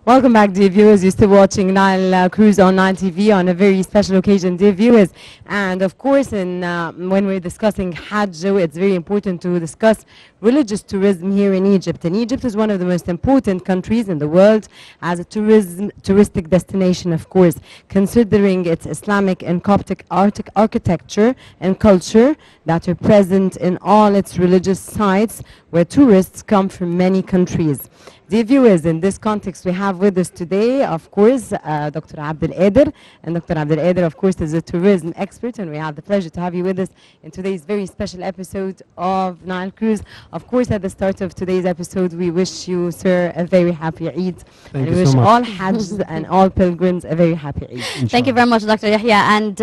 Welcome back, dear viewers. You're still watching Nile Cruise on Nile TV on a very special occasion, dear viewers. And of course, when we're discussing Hajj, it's very important to discuss religious tourism here in Egypt. And Egypt is one of the most important countries in the world as a touristic destination, of course, considering its Islamic and Coptic architecture and culture that are present in all its religious sites where tourists come from many countries. Dear viewers, in this context, we have with us today, of course, Dr. Abdel Qadir. And Dr. Abdel Qadir, of course, is a tourism expert, and we have the pleasure to have you with us in today's very special episode of Nile Cruise. Of course, at the start of today's episode, we wish you, sir, a very happy Eid. Thank and we you wish so much. all Hajj and all pilgrims a very happy Eid. Thank you very much, Dr. Yahya. And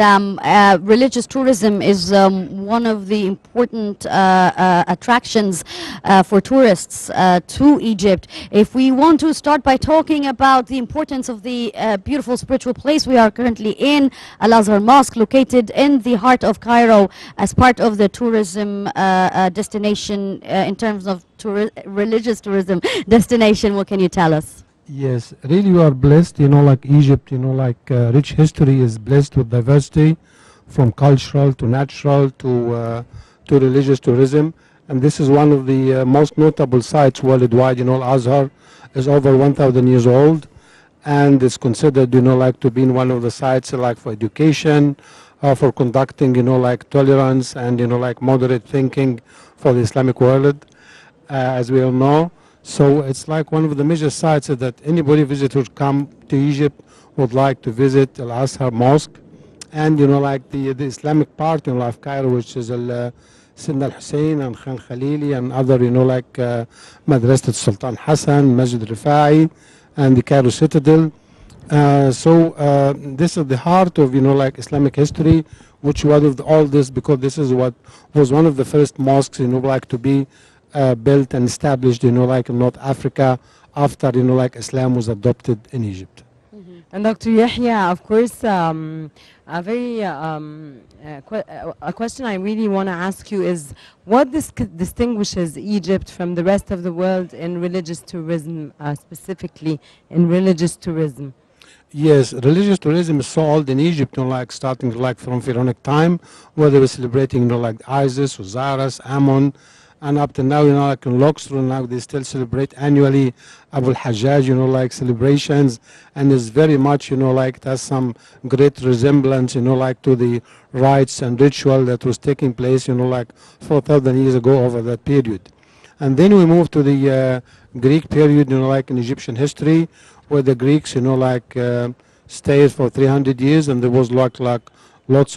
religious tourism is one of the important attractions for tourists to Egypt. If we want to start by talking about the importance of the beautiful spiritual place we are currently in, Al-Azhar Mosque, located in the heart of Cairo as part of the tourism destination in terms of religious tourism destination, what can you tell us? Yes, really you are blessed, like Egypt, rich history is blessed with diversity from cultural to natural to religious tourism. And this is one of the most notable sites worldwide. Al-Azhar is over 1,000 years old and is considered, to be one of the sites for education, for conducting, tolerance and, moderate thinking for the Islamic world, as we all know. So it's one of the major sites that anybody visitor come to Egypt would like to visit Al-Azhar Mosque. And, the Islamic part, of Cairo, which is Sidna al-Hussein and Khan Khalili and other, Madrasat Sultan Hassan, Masjid Rifai, and the Cairo Citadel. So this is the heart of, Islamic history, which was of all this, because this is what was one of the first mosques, to be built and established, in North Africa after, Islam was adopted in Egypt. And Dr. Yahya, of course, a question I really want to ask you is, what distinguishes Egypt from the rest of the world in religious tourism, specifically in religious tourism? Yes, religious tourism is so old in Egypt, starting from Pharaonic time, where they were celebrating, Isis, Osiris, Ammon, and up to now, in Luxor, now they still celebrate annually Abu al-Hajjaj, celebrations, and is very much, it has some great resemblance, to the rites and ritual that was taking place, 4,000 years ago over that period. And then we move to the Greek period, in Egyptian history, where the Greeks, stayed for 300 years, and there was lots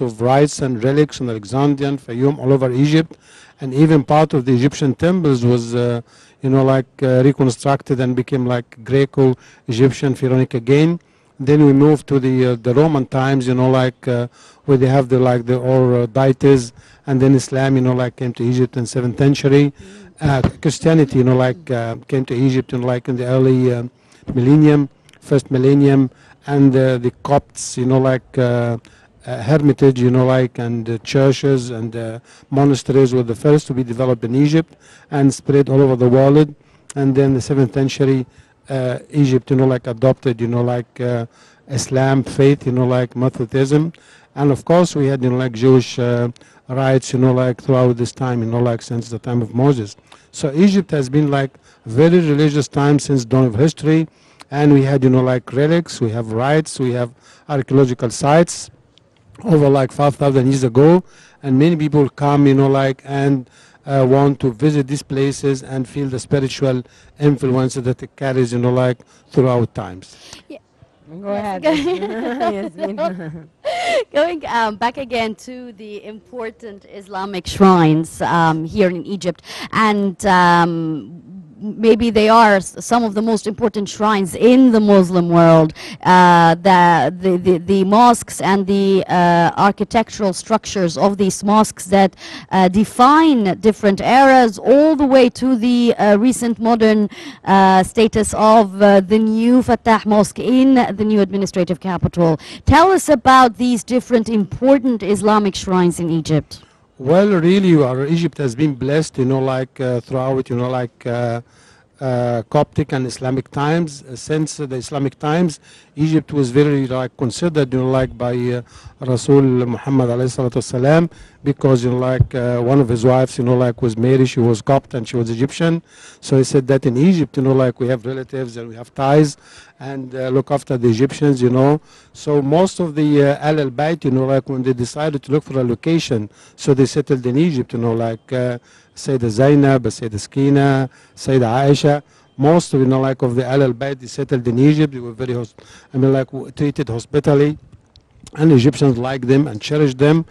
of rites and relics in Alexandria and Fayum all over Egypt. And even part of the Egyptian temples was, reconstructed and became Greco-Egyptian Pharaonic again. Then we moved to the Roman times, where they have the deities, and then Islam, came to Egypt in 7th century. Christianity, came to Egypt in the early millennium, first millennium, and the Copts, hermitage, and churches and monasteries were the first to be developed in Egypt and spread all over the world. And then the 7th century, Egypt, adopted, Islam faith, Methodism. And of course, we had, Jewish rites, throughout this time, since the time of Moses. So Egypt has been very religious time since dawn of history. And we had, relics, we have rites, we have archaeological sites over 5,000 years ago, and many people come, and want to visit these places and feel the spiritual influence that it carries, throughout times. Yeah. Go ahead. Yes, Going back again to the important Islamic shrines here in Egypt, and maybe they are some of the most important shrines in the Muslim world. The mosques and the architectural structures of these mosques that define different eras, all the way to the recent modern status of the new Fatah Mosque in the new administrative capital. Tell us about these different important Islamic shrines in Egypt. Well, really, Egypt has been blessed, throughout, Coptic and Islamic times. Since the Islamic times, Egypt was very like considered, like by Rasul Muhammad alayhi salatu wasalam, because like one of his wives, like was Mary, she was Copt and she was Egyptian. So he said that in Egypt, like we have relatives and we have ties and look after the Egyptians, So most of the Al Bayt, like when they decided to look for a location, so they settled in Egypt, like Sayyidah Zainab, Sayyidah Skina, Sayyidah Aisha. Most of, like of the Al Bayt, they settled in Egypt. They were very, treated hospitably, and Egyptians liked them and cherished them.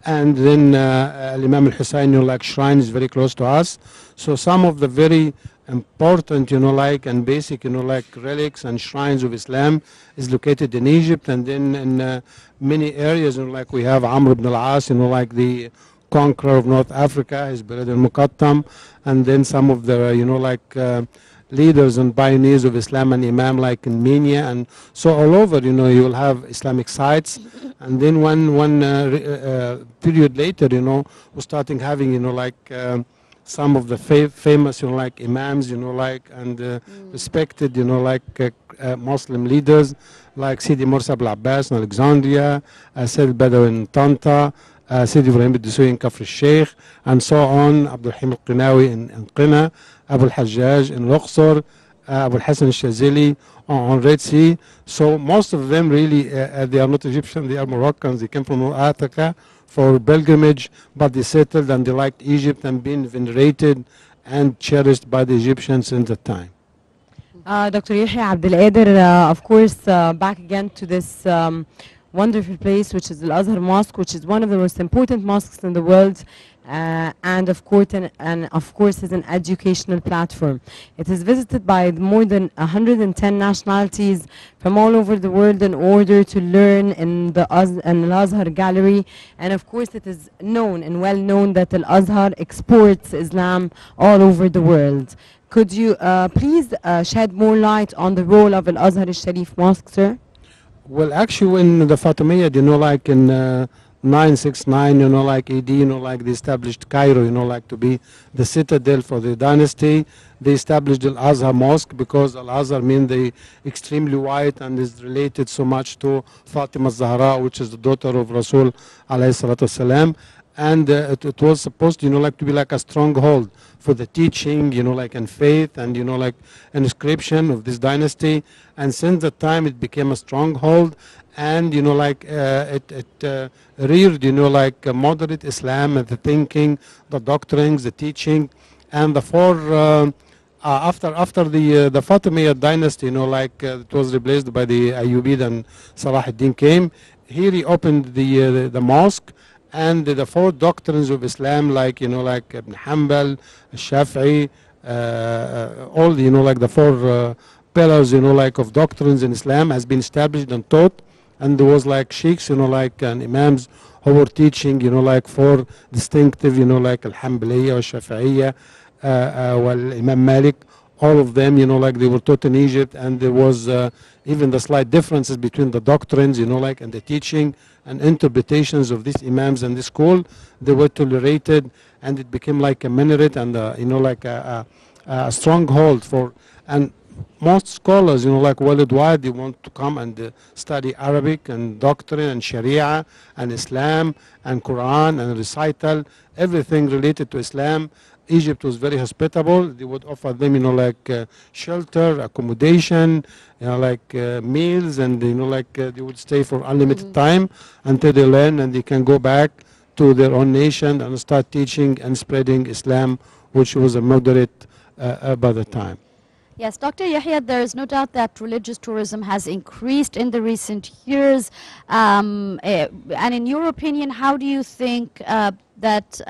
And then Imam al-Hussein, like shrine is very close to us. So some of the very important, like and basic, like relics and shrines of Islam is located in Egypt. And then in many areas, like we have Amr ibn al-As, like the conqueror of North Africa, is buried in Muqattam. And then some of the, leaders and pioneers of Islam and Imam, like in Minya, and so all over, you will have Islamic sites. And then one period later, we're starting having, some of the famous, like Imams, like and respected, Muslim leaders, like Sidi Mursa Abul Abbas in Alexandria, Sayyid Badawi in Tanta, Sidi Ibrahim al-Dasuki in Kafr al-Sheikh, and so on, Abdul Rahim al-Qinawi in Qina, Abu al-Hajjaj in Luqsor, Abu al-Hasan al-Shazili on Red Sea. So most of them really, they are not Egyptian, they are Moroccans, they came from North Africa for pilgrimage, but they settled and they liked Egypt and been venerated and cherished by the Egyptians in that time. Dr. Yahya Abdelkader, of course, back again to this wonderful place, which is Al Azhar Mosque, which is one of the most important mosques in the world, and of course, is an educational platform. It is visited by more than 110 nationalities from all over the world in order to learn in the Al Azhar Gallery, and of course, it is known and well known that Al Azhar exports Islam all over the world. Could you please shed more light on the role of Al Azhar Al-Sharif Mosque, sir? Well, actually, when the Fatimiyya, like in 969, like AD, like they established Cairo, like to be the citadel for the dynasty. They established Al-Azhar Mosque because Al-Azhar means the extremely white and is related so much to Fatima Zahra, which is the daughter of Rasul alayhi salatu wasalam. And it was supposed, like to be like a stronghold for the teaching, like and faith and, like an inscription of this dynasty. And since that time, it became a stronghold. And, like it reared, like moderate Islam and the thinking, the doctrines, the teaching. And the after the Fatimiyya dynasty, like it was replaced by the Ayyubid and Salah ad-Din came, he reopened the mosque. And the four doctrines of Islam, like like Ibn Hanbal, Shafi'i, all like the four pillars, like of doctrines in Islam has been established and taught. And there was like sheikhs, like and imams who were teaching, like four distinctive, like Al-Hanbaliyya, Al-Shafi'iyya, Imam Malik. All of them, like they were taught in Egypt, and there was even the slight differences between the doctrines, like and the teaching and interpretations of these imams and this school. They were tolerated, and it became like a minaret and like a stronghold for. And most scholars, like worldwide, they want to come and study Arabic and doctrine and Sharia and Islam and Quran and recital, everything related to Islam. Egypt was very hospitable. They would offer them, like shelter, accommodation, like meals, and like they would stay for unlimited time until they learn and they can go back to their own nation and start teaching and spreading Islam, which was a moderate by the time. Yes, Dr. Yahya, there is no doubt that religious tourism has increased in the recent years. And in your opinion, how do you think that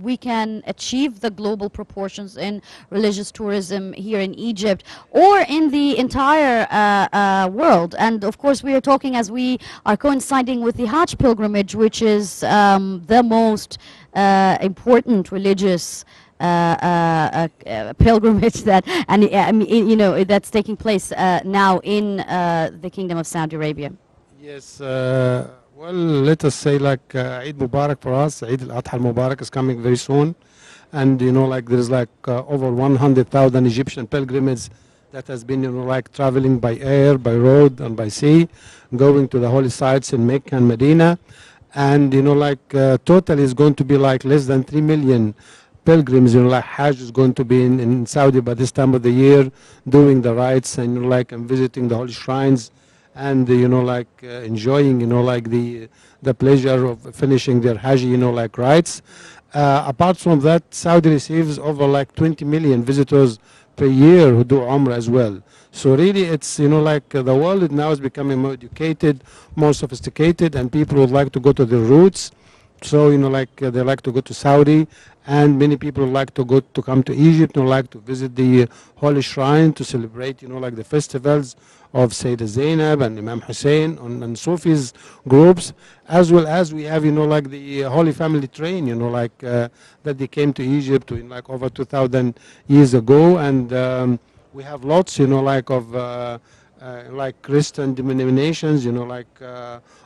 we can achieve the global proportions in religious tourism here in Egypt or in the entire world? And of course, we are talking as we are coinciding with the Hajj pilgrimage, which is the most important religious pilgrimage that, and that's taking place now in the Kingdom of Saudi Arabia. Yes, well, let us say like Eid Mubarak for us. Eid al-Adha al-Mubarak is coming very soon. and like there's like over 100,000 Egyptian pilgrims that has been like traveling by air, by road, and by sea, going to the holy sites in Mecca and Medina, and like total is going to be like less than 3 million pilgrims. Like Hajj is going to be in Saudi by this time of the year, doing the rites and like and visiting the holy shrines, and like enjoying like the pleasure of finishing their Hajj like rites. Apart from that, Saudi receives over like 20 million visitors per year who do Umrah as well. So really it's like the world now is becoming more educated, more sophisticated, and people would like to go to their roots. So like they like to go to Saudi, and many people like to come to Egypt, like to visit the holy shrine to celebrate like the festivals of Sayyidah Zainab and Imam Hussein and Sufis groups, as well as we have like the Holy Family train, like that they came to Egypt like over 2,000 years ago, and we have lots like of like Christian denominations, like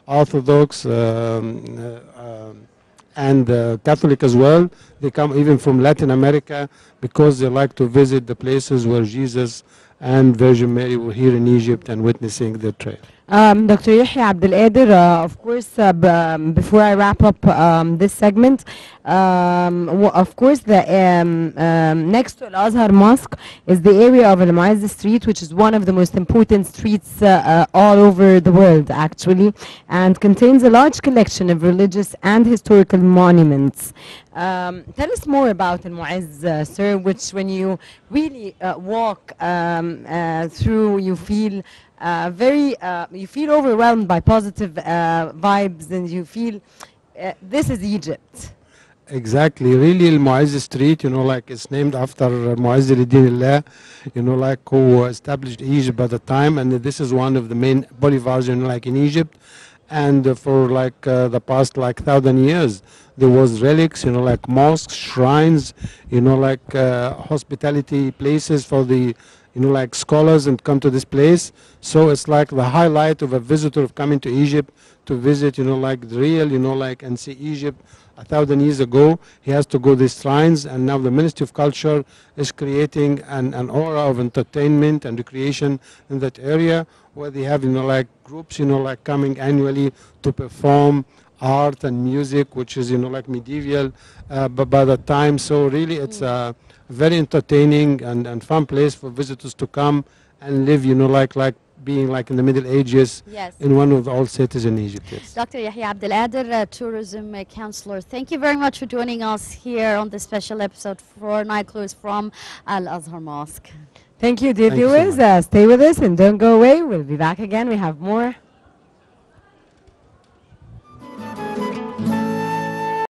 Orthodox and Catholic as well. They come even from Latin America because they like to visit the places where Jesus and Virgin Mary were here in Egypt and witnessing their trail. Dr. Yahya Abdel-Qadir, of course, before I wrap up this segment, of course, the next to Al-Azhar Mosque is the area of Al-Mu'izz Street, which is one of the most important streets all over the world, actually, and contains a large collection of religious and historical monuments. Tell us more about Al-Mu'izz, sir, which when you really walk through, you feel you feel overwhelmed by positive vibes, and you feel this is Egypt. Exactly. Really, Al-Mu'izz Street, like it's named after Mu'izz al-Din, like who established Egypt at the time, and this is one of the main boulevards, like in Egypt. And for like the past like 1,000 years, there was relics, like mosques, shrines, like hospitality places for the like scholars and come to this place. So it's like the highlight of a visitor of coming to Egypt to visit, like the real, like and see Egypt 1,000 years ago. He has to go these shrines, and now the Ministry of Culture is creating an aura of entertainment and recreation in that area, where they have, like groups, like coming annually to perform art and music, which is, like medieval, but by the time. So really it's a very entertaining and fun place for visitors to come and live, like being like in the Middle Ages. Yes. In one of the old cities in Egypt. Yes. Dr. Yahya Abdel-Qadir, tourism counselor, thank you very much for joining us here on this special episode for Nile Cruise from Al-Azhar Mosque. Thank you, dear Thank you so viewers. much. Stay with us and don't go away. We'll be back again. We have more